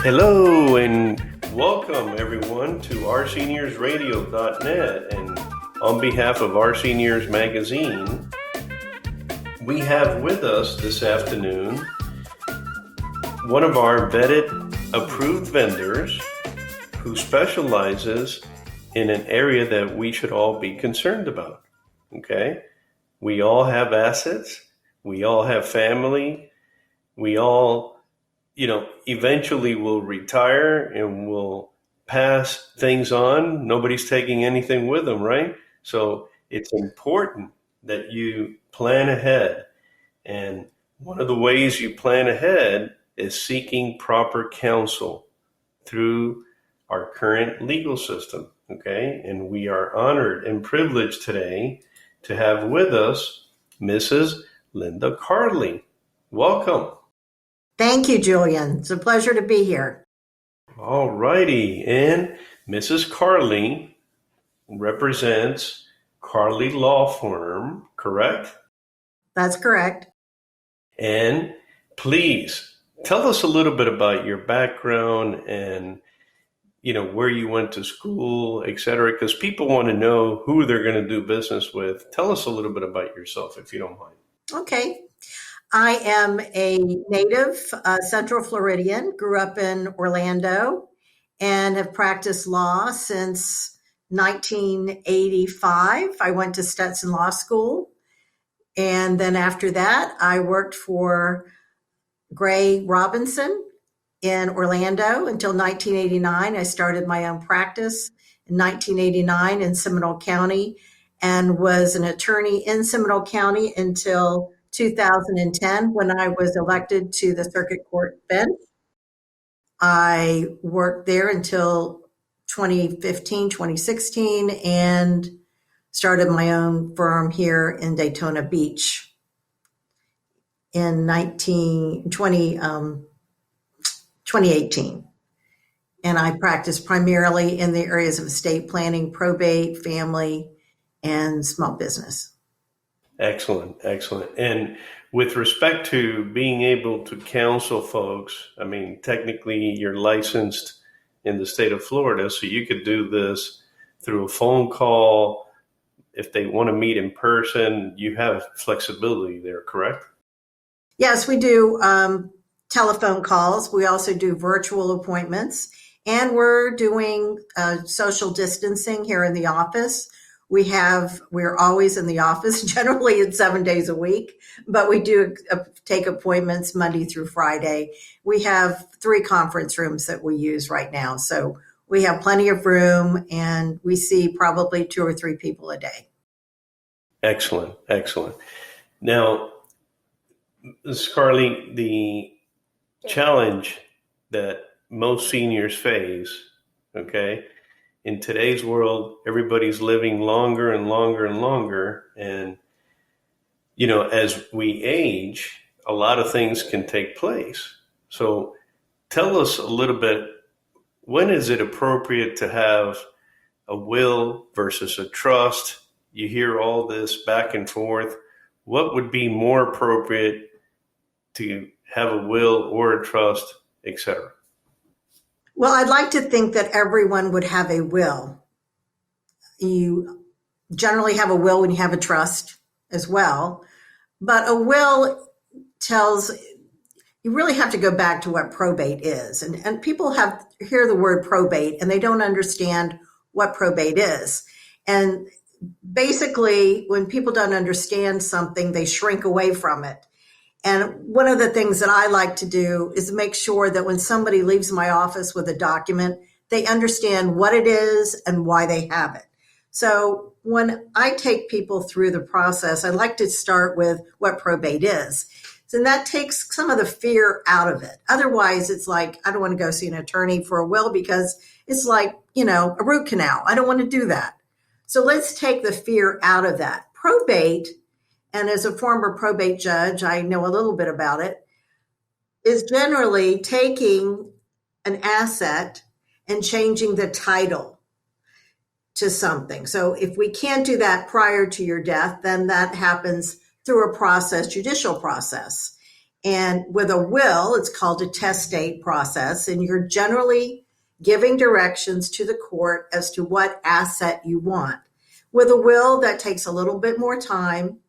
Hello and welcome everyone to OurSeniors.net, and on behalf of Our Seniors magazine, we have with us this afternoon one of our vetted approved vendors who specializes in an area that we should all be concerned about. Okay? We all have assets, we all have family, we all eventually will retire and will pass things on. Nobody's taking anything with them, right? So it's important that you plan ahead. And one of the ways you plan ahead is seeking proper counsel through our current legal system, okay? And we are honored and privileged today to have with us Mrs. Linda Carley. Welcome. Thank you, Julian. It's a pleasure to be here. All righty. And Mrs. Carley represents Carley Law Firm, correct? That's correct. And please tell us a little bit about your background and, where you went to school, et cetera, because people want to know who they're going to do business with. Tell us a little bit about yourself, if you don't mind. Okay. I am a native Central Floridian, grew up in Orlando, and have practiced law since 1985. I went to Stetson Law School. And then after that, I worked for Gray Robinson in Orlando until 1989. I started my own practice in 1989 in Seminole County and was an attorney in Seminole County until 2010 when I was elected to the circuit court bench. I worked there until 2015, 2016, and started my own firm here in Daytona Beach in 2018. And I practice primarily in the areas of estate planning, probate, family, and small business. Excellent, excellent. And with respect to being able to counsel folks, I mean, technically you're licensed in the state of Florida, so you could do this through a phone call. If they want to meet in person, you have flexibility there, correct? Yes, we do telephone calls. We also do virtual appointments, and we're doing social distancing here in the office. We're always in the office, generally it's 7 days a week, but we do take appointments Monday through Friday. We have 3 conference rooms that we use right now. So we have plenty of room, and we see probably 2 or 3 people a day. Excellent, excellent. Now, Ms. Carley, the challenge that most seniors face, okay, in today's world, everybody's living longer and longer and longer. And, as we age, a lot of things can take place. So tell us a little bit, when is it appropriate to have a will versus a trust? You hear all this back and forth. What would be more appropriate to have a will or a trust, et cetera? Well, I'd like to think that everyone would have a will. You generally have a will when you have a trust as well. But a will you really have to go back to what probate is. And people hear the word probate and they don't understand what probate is. And basically, when people don't understand something, they shrink away from it. And one of the things that I like to do is make sure that when somebody leaves my office with a document, they understand what it is and why they have it. So when I take people through the process, I like to start with what probate is. And that takes some of the fear out of it. Otherwise, it's like, I don't want to go see an attorney for a will because it's like, a root canal. I don't want to do that. So let's take the fear out of that. Probate, and as a former probate judge, I know a little bit about it, is generally taking an asset and changing the title to something. So if we can't do that prior to your death, then that happens through a process, judicial process. And with a will, it's called a testate process, and you're generally giving directions to the court as to what asset you want. With a will, that takes a little bit more time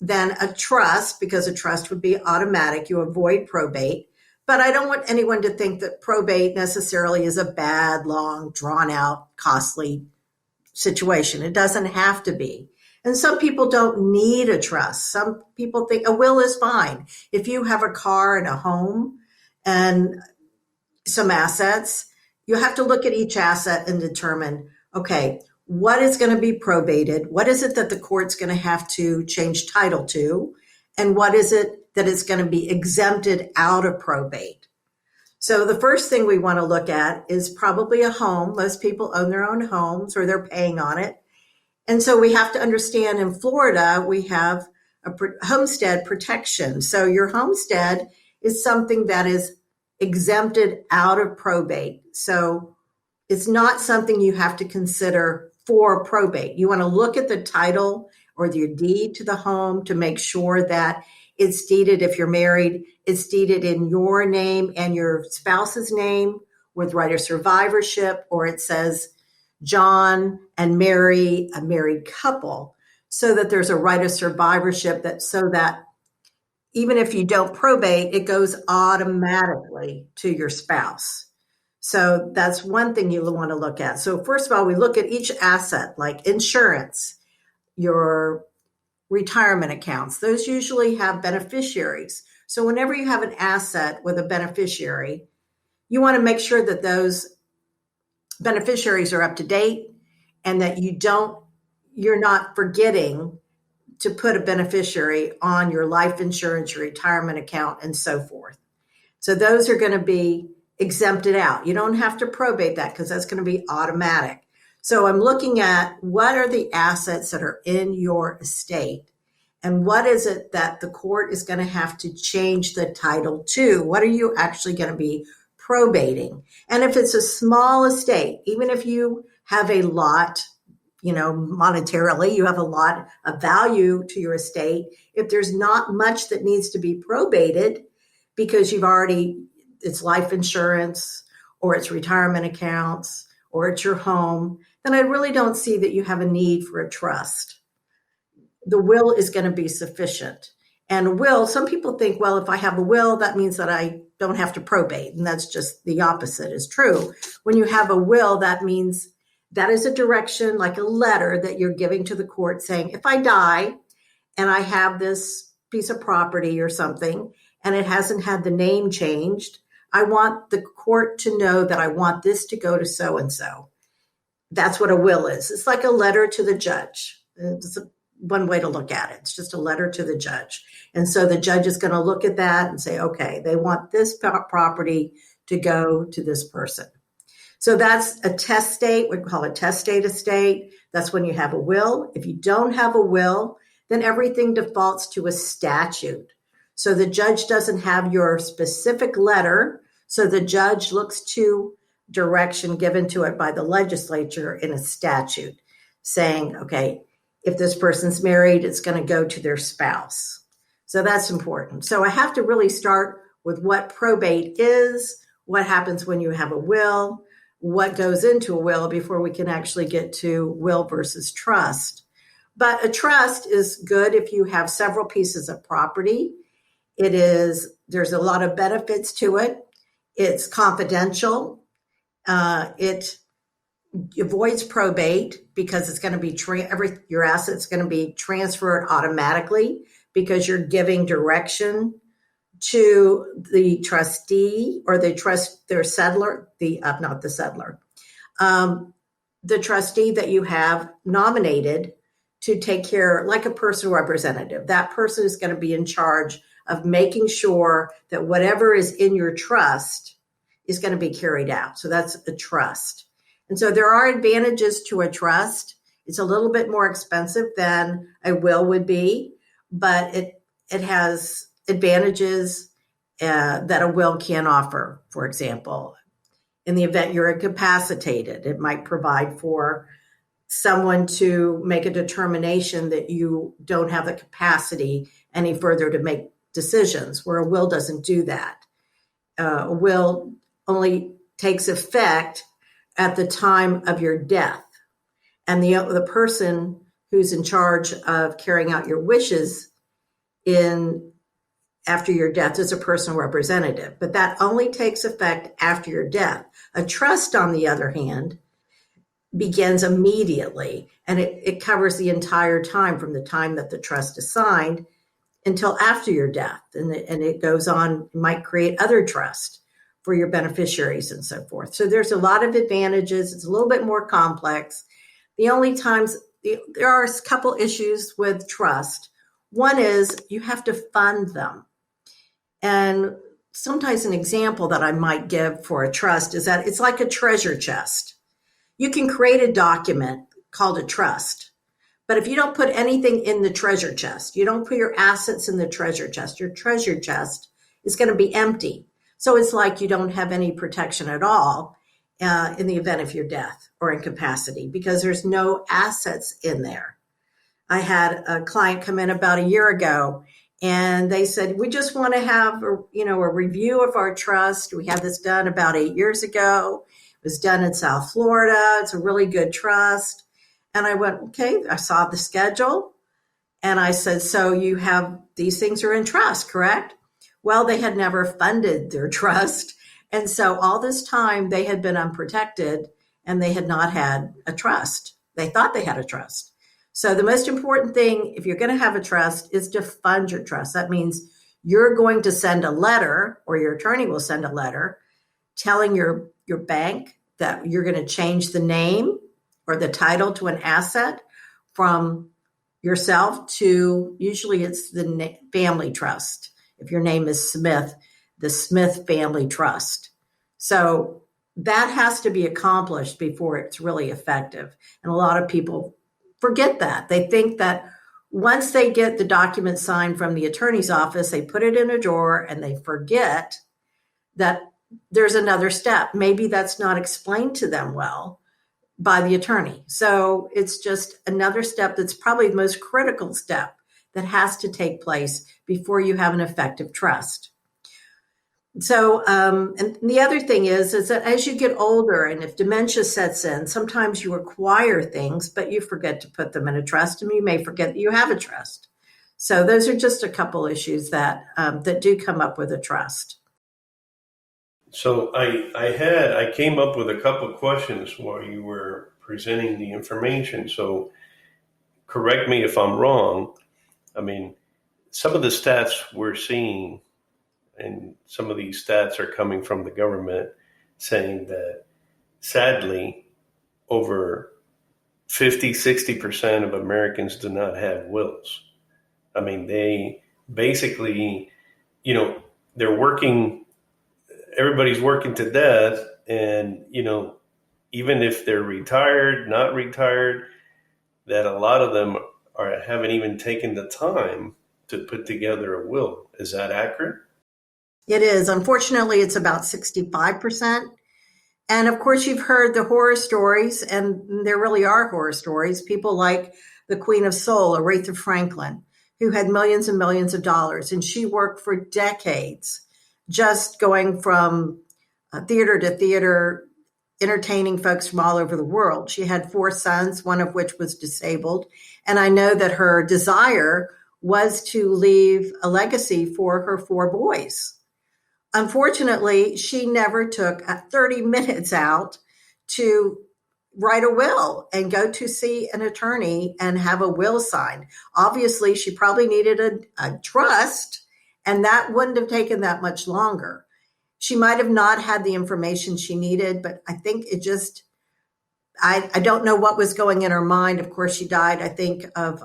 than a trust, because a trust would be automatic. You avoid probate. But I don't want anyone to think that probate necessarily is a bad, long, drawn out, costly situation. It doesn't have to be. And some people don't need a trust. Some people think a will is fine. If you have a car and a home and some assets, you have to look at each asset and determine, okay, what is going to be probated? What is it that the court's going to have to change title to? And what is it that is going to be exempted out of probate? So the first thing we want to look at is probably a home. Most people own their own homes or they're paying on it. And so we have to understand in Florida, we have a homestead protection. So your homestead is something that is exempted out of probate. So it's not something you have to consider for probate. You want to look at the title or the deed to the home to make sure that it's deeded, if you're married, it's deeded in your name and your spouse's name with right of survivorship, or it says John and Mary, a married couple, so that there's a right of survivorship, that so that even if you don't probate, it goes automatically to your spouse. So that's one thing you want to look at. So first of all, we look at each asset, like insurance, your retirement accounts. Those usually have beneficiaries. So whenever you have an asset with a beneficiary, you want to make sure that those beneficiaries are up to date and that you're not forgetting to put a beneficiary on your life insurance, your retirement account, and so forth. So those are going to be exempted out. You don't have to probate that because that's going to be automatic. So I'm looking at what are the assets that are in your estate and what is it that the court is going to have to change the title to? What are you actually going to be probating? And if it's a small estate, even if you have a lot, monetarily, you have a lot of value to your estate, if there's not much that needs to be probated because it's life insurance or it's retirement accounts or it's your home, then I really don't see that you have a need for a trust. The will is going to be sufficient. And a will, some people think, well, if I have a will, that means that I don't have to probate. And that's just the opposite is true. When you have a will, that means that is a direction, like a letter that you're giving to the court saying, if I die and I have this piece of property or something, and it hasn't had the name changed, I want the court to know that I want this to go to so-and-so. That's what a will is. It's like a letter to the judge. It's one way to look at it. It's just a letter to the judge. And so the judge is going to look at that and say, okay, they want this property to go to this person. So that's a testate. We call it testate estate. That's when you have a will. If you don't have a will, then everything defaults to a statute. So the judge doesn't have your specific letter. So the judge looks to direction given to it by the legislature in a statute saying, okay, if this person's married, it's going to go to their spouse. So that's important. So I have to really start with what probate is, what happens when you have a will, what goes into a will before we can actually get to will versus trust. But a trust is good if you have several pieces of property. There's a lot of benefits to it. It's confidential. It avoids probate because it's going to be your assets going to be transferred automatically because you're giving direction to the trustee or the trustee that you have nominated to take care, like a personal representative. That person is going to be in charge of making sure that whatever is in your trust is going to be carried out. So that's a trust. And so there are advantages to a trust. It's a little bit more expensive than a will would be, but it has advantages that a will can offer. For example, in the event you're incapacitated, it might provide for someone to make a determination that you don't have the capacity any further to make decisions, where a will doesn't do that. A will only takes effect at the time of your death. And the person who's in charge of carrying out your wishes after your death is a personal representative. But that only takes effect after your death. A trust, on the other hand, begins immediately, and it covers the entire time from the time that the trust is signed until after your death. And it goes on, it might create other trust for your beneficiaries and so forth. So there's a lot of advantages. It's a little bit more complex. The only times, there are a couple issues with trust. One is you have to fund them. And sometimes an example that I might give for a trust is that it's like a treasure chest. You can create a document called a trust, but if you don't put anything in the treasure chest, you don't put your assets in the treasure chest, your treasure chest is going to be empty. So it's like you don't have any protection at all in the event of your death or incapacity, because there's no assets in there. I had a client come in about a year ago, and they said, we just want to have a review of our trust. We had this done about 8 years ago. It was done in South Florida. It's a really good trust. And I went, okay, I saw the schedule. And I said, so you have, these things are in trust, correct? Well, they had never funded their trust. And so all this time they had been unprotected and they had not had a trust. They thought they had a trust. So the most important thing, if you're going to have a trust, is to fund your trust. That means you're going to send a letter, or your attorney will send a letter telling your bank that you're going to change the name or the title to an asset from yourself to, usually it's the family trust. If your name is Smith, the Smith Family Trust. So that has to be accomplished before it's really effective. And a lot of people forget that. They think that once they get the document signed from the attorney's office, they put it in a drawer and they forget that there's another step. Maybe that's not explained to them well by the attorney. So it's just another step that's probably the most critical step that has to take place before you have an effective trust. So, and the other thing is that as you get older and if dementia sets in, sometimes you acquire things, but you forget to put them in a trust, and you may forget that you have a trust. So those are just a couple issues that do come up with a trust. So I came up with a couple of questions while you were presenting the information. So correct me if I'm wrong. I mean, some of the stats we're seeing, and some of these stats are coming from the government, saying that sadly over 50-60% of Americans do not have wills. I mean, they basically, they're working, everybody's working to death, and even if they're retired, not retired, that a lot of them haven't even taken the time to put together a will. Is that accurate? It is. Unfortunately, it's about 65%. And of course, you've heard the horror stories, and there really are horror stories. People like the Queen of Soul, Aretha Franklin, who had millions and millions of dollars, and she worked for decades just going from theater to theater, entertaining folks from all over the world. She had 4 sons, one of which was disabled. And I know that her desire was to leave a legacy for her 4 boys. Unfortunately, she never took 30 minutes out to write a will and go to see an attorney and have a will signed. Obviously, she probably needed a trust, and that wouldn't have taken that much longer. She might have not had the information she needed, but I think it just, I don't know what was going in her mind. Of course, she died, I think, of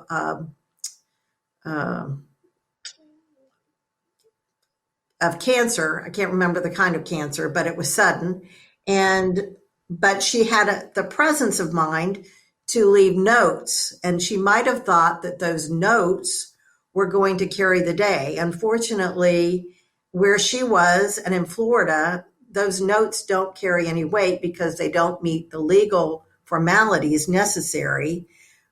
cancer. I can't remember the kind of cancer, but it was sudden. But she had the presence of mind to leave notes, and she might have thought that those notes were going to carry the day. Unfortunately, where she was and in Florida, those notes don't carry any weight because they don't meet the legal formalities necessary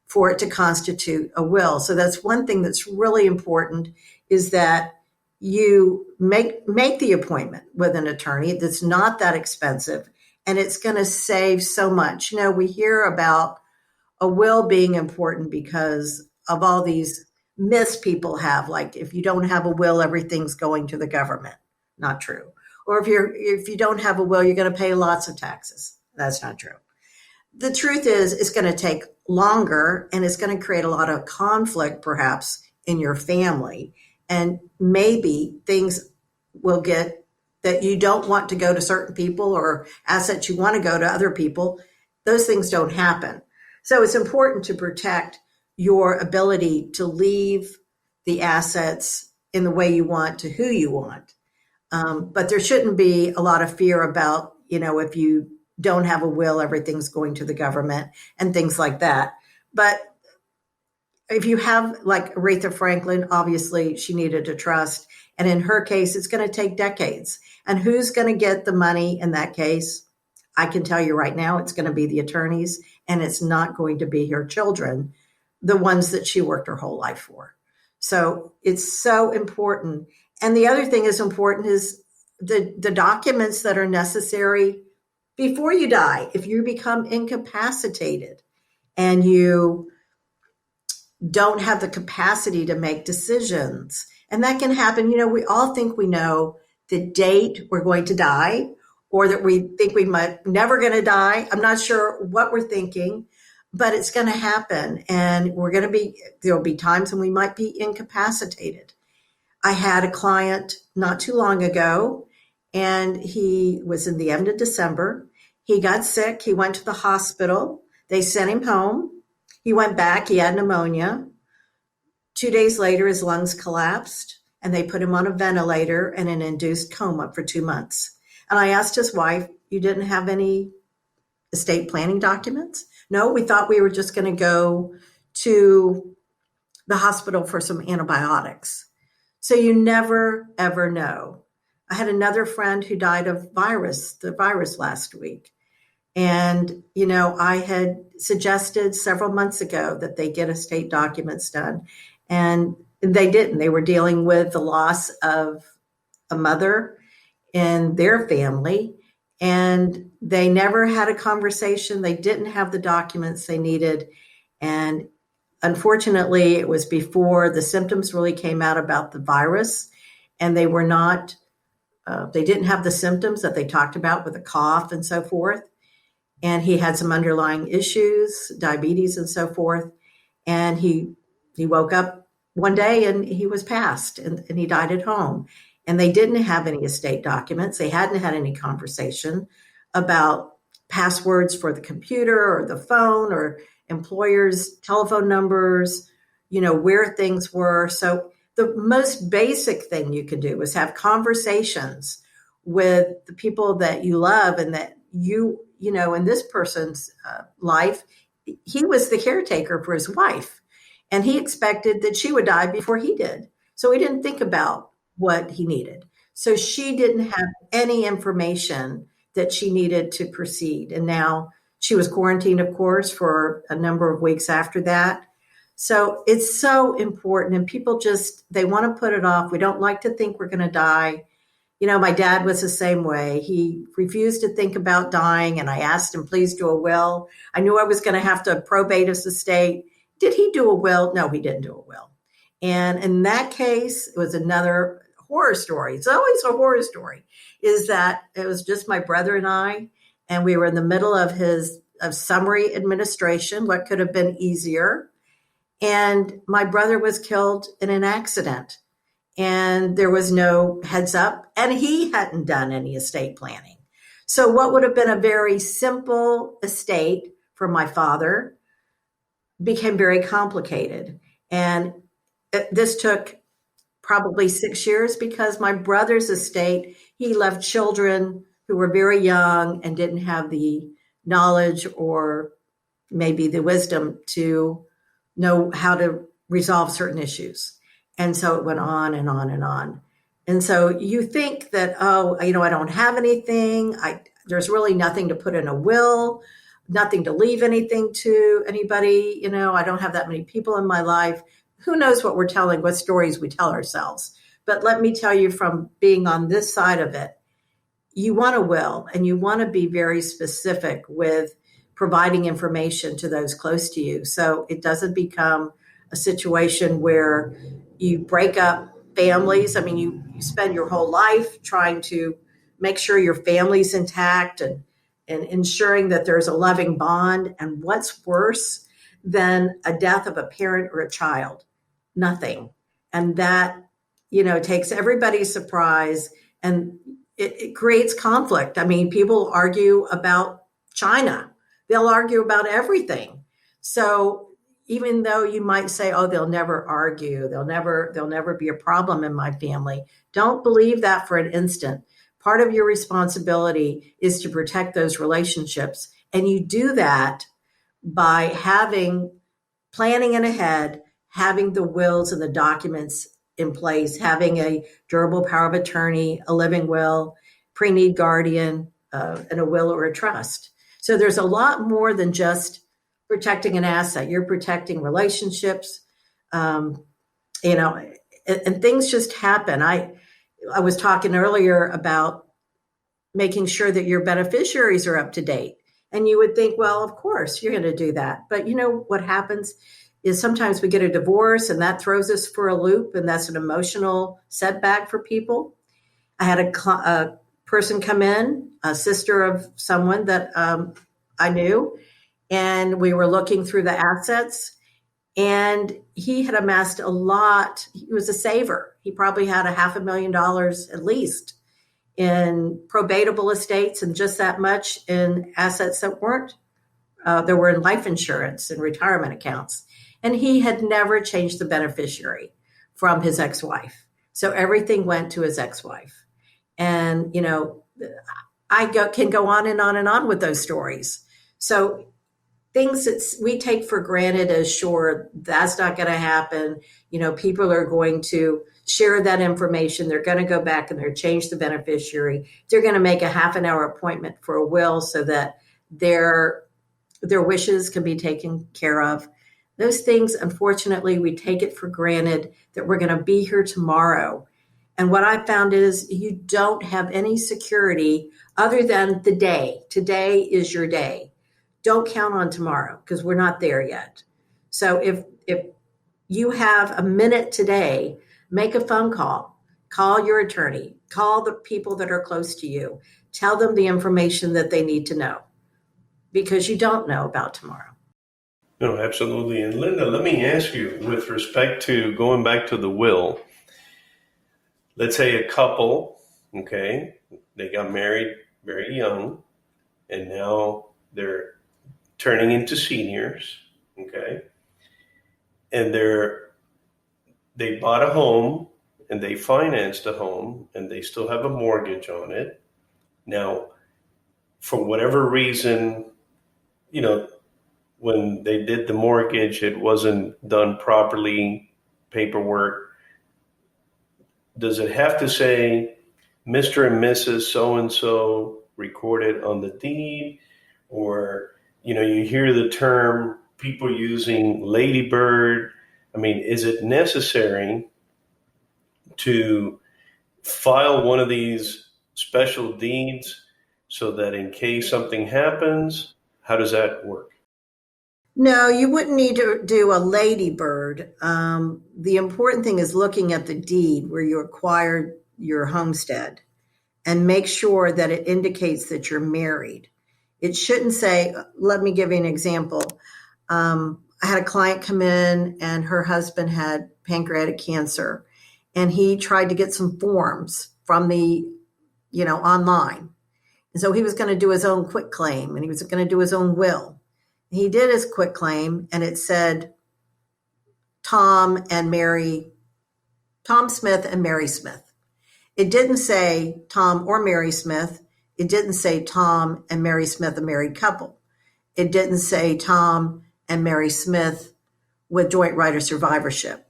for it to constitute a will. So that's one thing that's really important, is that you make the appointment with an attorney that's not that expensive, and it's going to save so much. We hear about a will being important because of all these myths people have, like if you don't have a will, everything's going to the government. Not true. Or if you don't have a will, you're going to pay lots of taxes. That's not true. The truth is, it's going to take longer, and it's going to create a lot of conflict, perhaps, in your family. And maybe things will get that you don't want to go to certain people, or assets you want to go to other people. Those things don't happen. So it's important to protect your ability to leave the assets in the way you want to who you want. But there shouldn't be a lot of fear about, if you don't have a will, everything's going to the government and things like that. But if you have, like Aretha Franklin, obviously she needed a trust. And in her case, it's going to take decades. And who's going to get the money in that case? I can tell you right now, it's going to be the attorneys, and it's not going to be her children, the ones that she worked her whole life for. So it's so important. And the other thing is important is the documents that are necessary before you die. If you become incapacitated and you don't have the capacity to make decisions, and that can happen. We all think we know the date we're going to die, or that we think we might never going to die. I'm not sure what we're thinking, but it's going to happen. And there'll be times when we might be incapacitated. I had a client not too long ago, and he was in the end of December. He got sick. He went to the hospital. They sent him home. He went back. He had pneumonia. 2 days later, his lungs collapsed, and they put him on a ventilator and an induced coma for 2 months. And I asked his wife, "You didn't have any estate planning documents?" "No, we thought we were just going to go to the hospital for some antibiotics." So you never, ever know. I had another friend who died of the virus last week. And, I had suggested several months ago that they get estate documents done. And they didn't. They were dealing with the loss of a mother in their family. And they never had a conversation. They didn't have the documents they needed. And unfortunately, it was before the symptoms really came out about the virus. And they were not, they didn't have the symptoms that they talked about with a cough and so forth. And he had some underlying issues, diabetes and so forth. And he woke up one day and he was passed, and he died at home. And they didn't have any estate documents. They hadn't had any conversation about passwords for the computer or the phone or employers' telephone numbers, where things were. So the most basic thing you can do is have conversations with the people that you love, and that in this person's life, he was the caretaker for his wife, and he expected that she would die before he did. So he didn't think about what he needed. So she didn't have any information that she needed to proceed. And now she was quarantined, of course, for a number of weeks after that. So it's so important. And people they want to put it off. We don't like to think we're going to die. My dad was the same way. He refused to think about dying, and I asked him, please do a will. I knew I was going to have to probate his estate. Did he do a will? No, he didn't do a will. And in that case, it was another horror story. It's always a horror story, is that it was just my brother and I, and we were in the middle of summary administration, what could have been easier. And my brother was killed in an accident. And there was no heads up, and he hadn't done any estate planning. So what would have been a very simple estate for my father became very complicated. And this took probably 6 years, because my brother's estate, he left children who were very young and didn't have the knowledge or maybe the wisdom to know how to resolve certain issues. And so it went on and on and on. And so you think that, I don't have anything. There's really nothing to put in a will, nothing to leave anything to anybody. I don't have that many people in my life. Who knows what stories we tell ourselves. But let me tell you, from being on this side of it, you want a will, and you want to be very specific with providing information to those close to you, so it doesn't become a situation where you break up families. I mean, you spend your whole life trying to make sure your family's intact and ensuring that there's a loving bond. And what's worse than a death of a parent or a child? Nothing. And that, takes everybody's surprise, and it creates conflict. I mean, people argue about China. They'll argue about everything. So even though you might say, oh, they'll never argue, there'll never be a problem in my family, don't believe that for an instant. Part of your responsibility is to protect those relationships. And you do that by planning in ahead, having the wills and the documents in place, having a durable power of attorney, a living will, pre-need guardian, and a will or a trust. So there's a lot more than just protecting an asset. You're protecting relationships, and things just happen. I was talking earlier about making sure that your beneficiaries are up to date. And you would think, well, of course, you're going to do that. But what happens is sometimes we get a divorce, and that throws us for a loop, and that's an emotional setback for people. I had a person come in, a sister of someone that I knew, and we were looking through the assets, and he had amassed a lot. He was a saver. He probably had $500,000 at least in probatable estates, and just that much in assets that weren't. There were in life insurance and retirement accounts. And he had never changed the beneficiary from his ex-wife. So everything went to his ex-wife. And, can go on and on and on with those stories. So things that we take for granted as sure, that's not going to happen. People are going to share that information. They're going to go back and they're change the beneficiary. They're going to make a half-an-hour appointment for a will so that their wishes can be taken care of. Those things, unfortunately, we take it for granted that we're going to be here tomorrow. And what I found is you don't have any security other than the day. Today is your day. Don't count on tomorrow, because we're not there yet. So if you have a minute today, make a phone call your attorney, call the people that are close to you, tell them the information that they need to know, because you don't know about tomorrow. No, absolutely. And Linda, let me ask you, with respect to going back to the will, let's say a couple, okay, they got married very young, and now they're turning into seniors, okay, and they bought a home and they financed a home and they still have a mortgage on it. Now, for whatever reason, when they did the mortgage, it wasn't done properly, paperwork. Does it have to say Mr. and Mrs. so-and-so recorded on the deed? Or, you hear the term, people using ladybird. I mean, is it necessary to file one of these special deeds so that in case something happens, how does that work? No, you wouldn't need to do a ladybird. The important thing is looking at the deed where you acquired your homestead and make sure that it indicates that you're married. It shouldn't say, let me give you an example. I had a client come in and her husband had pancreatic cancer, and he tried to get some forms from the, online. And so he was going to do his own quitclaim, and he was going to do his own will. He did his quitclaim, and it said Tom Smith and Mary Smith. It didn't say Tom or Mary Smith. It didn't say Tom and Mary Smith, a married couple. It didn't say Tom and Mary Smith with joint right of survivorship.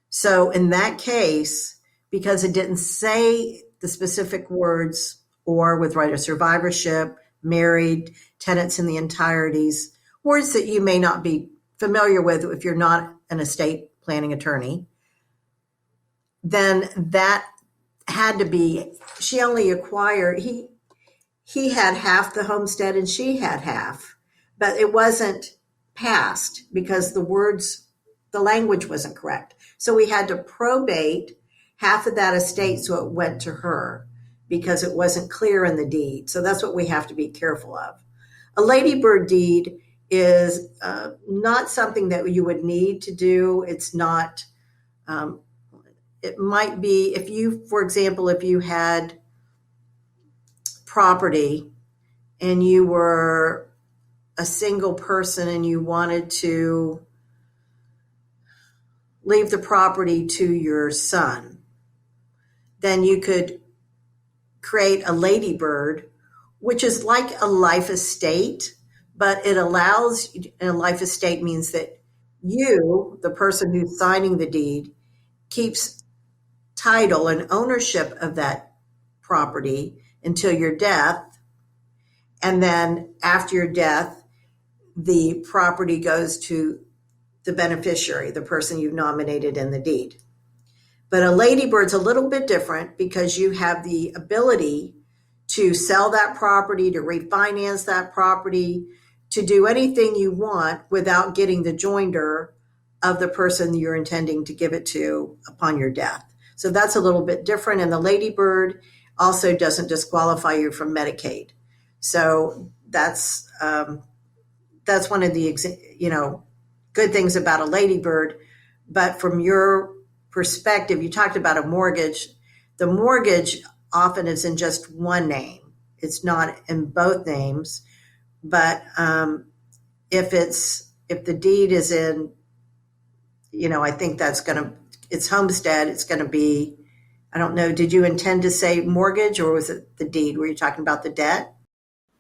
So in that case, because it didn't say the specific words, or with right of survivorship, married, tenants in the entireties, words that you may not be familiar with if you're not an estate planning attorney, then that had to be, she only acquired, he had half the homestead and she had half, but it wasn't passed because the language wasn't correct. So we had to probate half of that estate so it went to her because it wasn't clear in the deed. So that's what we have to be careful of. A ladybird deed is not something that you would need to do. It's not, it might be if you, for example, if you had property and you were a single person and you wanted to leave the property to your son, then you could create a ladybird, which is like a life estate, but it allows, a life estate means that you, the person who's signing the deed, keeps title and ownership of that property until your death. And then after your death, the property goes to the beneficiary, the person you've nominated in the deed. But a ladybird's a little bit different because you have the ability to sell that property, to refinance that property, to do anything you want without getting the joinder of the person you're intending to give it to upon your death. So that's a little bit different. And the ladybird also doesn't disqualify you from Medicaid. So that's one of the, good things about a ladybird. But from your perspective, you talked about a mortgage. The mortgage often is in just one name. It's not in both names. But if the deed is in, I think it's homestead, it's going to be, I don't know, did you intend to say mortgage or was it the deed? Were you talking about the debt?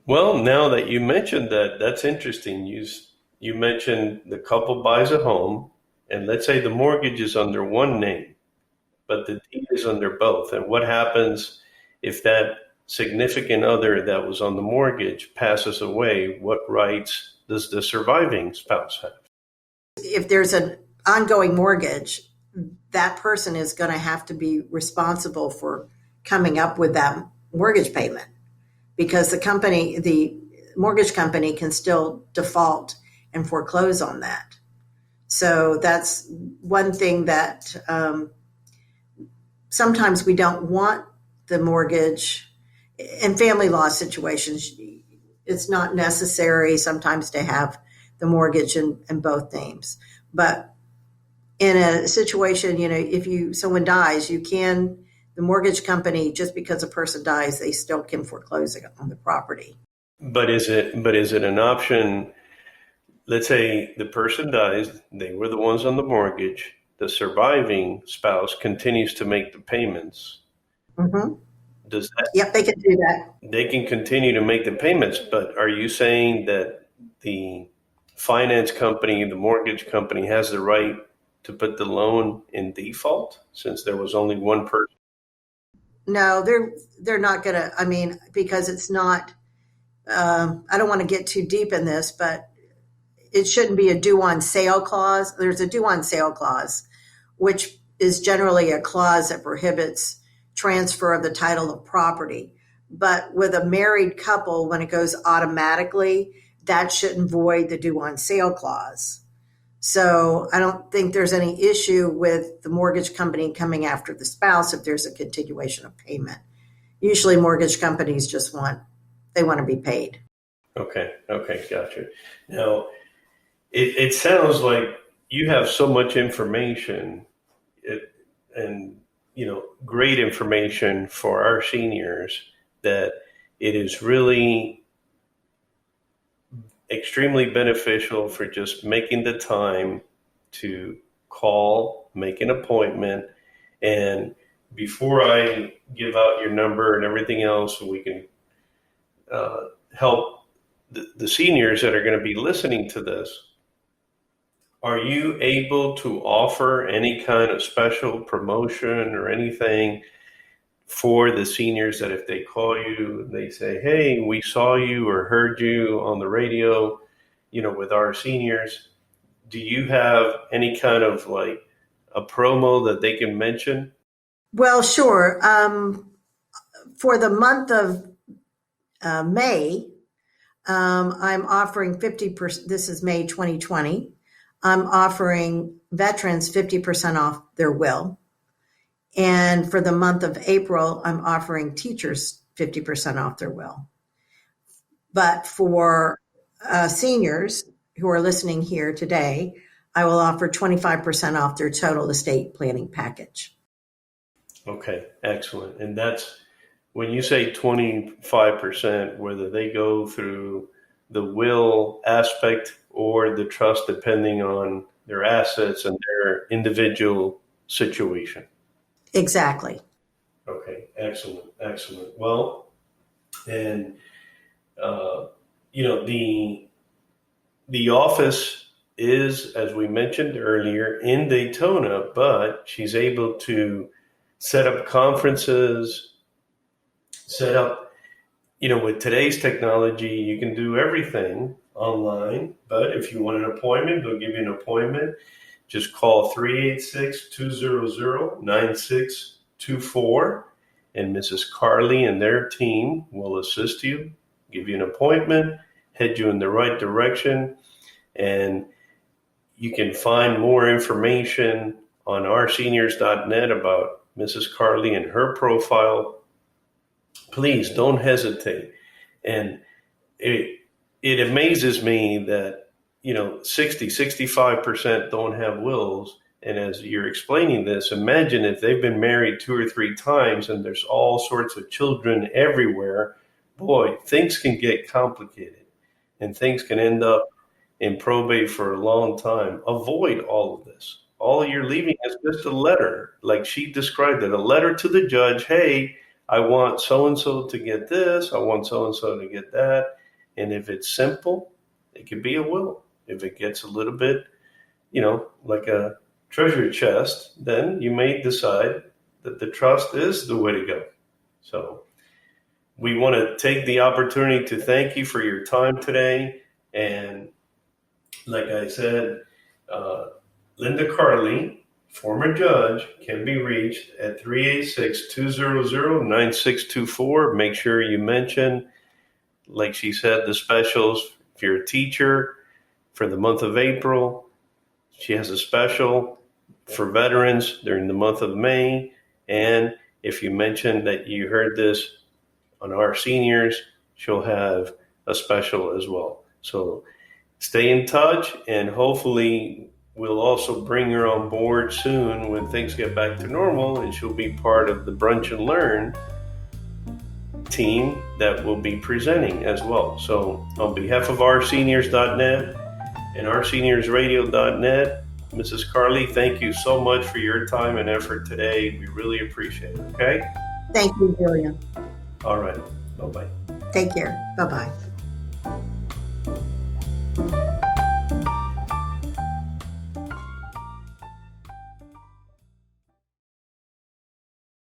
Well, now that you mentioned that, that's interesting. You mentioned the couple buys a home, and let's say the mortgage is under one name, but the deed is under both. And what happens if that significant other that was on the mortgage passes away? What rights does the surviving spouse have? If there's an ongoing mortgage, that person is going to have to be responsible for coming up with that mortgage payment because the mortgage company can still default and foreclose on that. So that's one thing that sometimes we don't want the mortgage. In family law situations, it's not necessary sometimes to have the mortgage in both names. But in a situation, if someone dies, the mortgage company, just because a person dies, they still can foreclose on the property. But is it an option? Let's say the person dies, they were the ones on the mortgage, the surviving spouse continues to make the payments. Mm-hmm. Does that? Yep, they can do that. They can continue to make the payments, but are you saying that the finance company, the mortgage company has the right to put the loan in default since there was only one person? No, they're not going to, because it's not, I don't want to get too deep in this, but it shouldn't be a due on sale clause. There's a due on sale clause, which is generally a clause that prohibits transfer of the title of property. But with a married couple, when it goes automatically, that shouldn't void the due on sale clause. So I don't think there's any issue with the mortgage company coming after the spouse if there's a continuation of payment. Usually mortgage companies just want to be paid. Okay, gotcha. Now, it sounds like you have so much information and great information for our seniors that it is really extremely beneficial for just making the time to call, make an appointment. And before I give out your number and everything else, so we can help the seniors that are going to be listening to this, are you able to offer any kind of special promotion or anything for the seniors that if they call you, they say, hey, we saw you or heard you on the radio, with our seniors? Do you have any kind of like a promo that they can mention? Well, sure. For the month of May, I'm offering 50%. This is May 2020. I'm offering veterans 50% off their will. And for the month of April, I'm offering teachers 50% off their will. But for seniors who are listening here today, I will offer 25% off their total estate planning package. Okay, excellent. And that's when you say 25%, whether they go through the will aspect or the trust, depending on their assets and their individual situation. Exactly. Okay, excellent, excellent. Well, and the office is, as we mentioned earlier, in Daytona, but she's able to set up conferences, set up, with today's technology, you can do everything online. But if you want an appointment, they'll give you an appointment. Just call 386-200-9624, and Mrs. Carly and their team will assist you, give you an appointment, head you in the right direction, and you can find more information on OurSeniors.net about Mrs. Carly and her profile. Please don't hesitate. And it amazes me that 65% don't have wills. And as you're explaining this, imagine if they've been married 2 or 3 times and there's all sorts of children everywhere. Boy, things can get complicated and things can end up in probate for a long time. Avoid all of this. All you're leaving is just a letter, like she described it, a letter to the judge. Hey, I want so-and-so to get this. I want so-and-so to get that. And if it's simple, it could be a will. If it gets a little bit, like a treasure chest, then you may decide that the trust is the way to go. So we want to take the opportunity to thank you for your time today. And like I said, Linda Carly, former judge, can be reached at 386-200-9624. Make sure you mention, like she said, the specials. If you're a teacher, for the month of April, she has a special for veterans during the month of May. And if you mention that you heard this on Our Seniors, she'll have a special as well. So stay in touch, and hopefully we'll also bring her on board soon when things get back to normal, and she'll be part of the Brunch and Learn team that will be presenting as well. So on behalf of OurSeniors.net and OurSeniors.Radio.net, Mrs. Carly, thank you so much for your time and effort today. We really appreciate it. Okay? Thank you, Julian. All right. Bye-bye. Take care. Bye-bye.